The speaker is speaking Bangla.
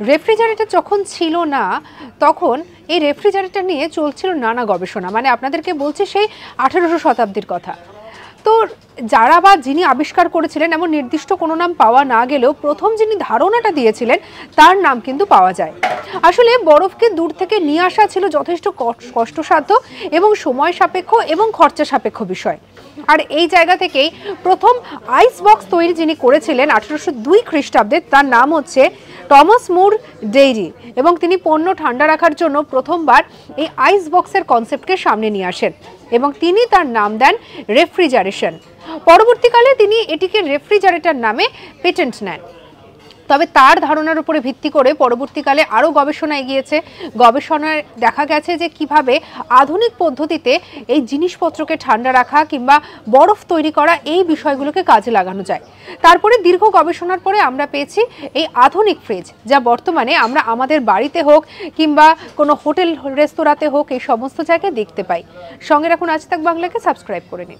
রেফ্রিজারেটর যখন ছিল না তখন এই রেফ্রিজারেটর নিয়ে চলছিল নানা গবেষণা, মানে আপনাদেরকে বলছি সেই 1800 শতাব্দীর কথা। তো যারা বা যিনি আবিষ্কার করেছিলেন এমন নির্দিষ্ট কোনো নাম পাওয়া না গেলেও প্রথম যিনি ধারণাটা দিয়েছিলেন তার নাম কিন্তু পাওয়া যায়। আসলে বরফকে দূর থেকে নিয়ে আসা ছিল যথেষ্ট কষ্টসাধ্য এবং সময় সাপেক্ষ এবং খরচা সাপেক্ষ বিষয়। আর এই জায়গা থেকেই প্রথম আইস বক্স তৈরি যিনি করেছিলেন 1802 খ্রিস্টাব্দে, তার নাম হচ্ছে টমাস মুর ডেইরি, এবং তিনি পণ্য ঠান্ডা রাখার জন্য প্রথমবার এই আইস বক্সের কনসেপ্টকে সামনে নিয়ে আসেন এবং তিনি তার নাম দেন রেফ্রিজারেশন। পরবর্তীকালে তিনি এটিকে রেফ্রিজারেটর নামে পেটেন্ট নেন। তবে তার ধারণার উপরে ভিত্তি করে পরবর্তীকালে আরও গবেষণা এগিয়েছে। গবেষণায় দেখা গেছে যে কিভাবে আধুনিক পদ্ধতিতে এই জিনিসপত্রকে ঠান্ডা রাখা কিংবা বরফ তৈরি করা এই বিষয়গুলোকে কাজে লাগানো যায়। তারপরে দীর্ঘ গবেষণার পরে আমরা পেয়েছি এই আধুনিক ফ্রিজ, যা বর্তমানে আমরা আমাদের বাড়িতে হোক কিংবা কোনো হোটেল রেস্তোরাঁতে হোক এই সমস্ত জায়গায় দেখতে পাই। সঙ্গে রাখুন আজ তাক বাংলাকে, সাবস্ক্রাইব করে নিন।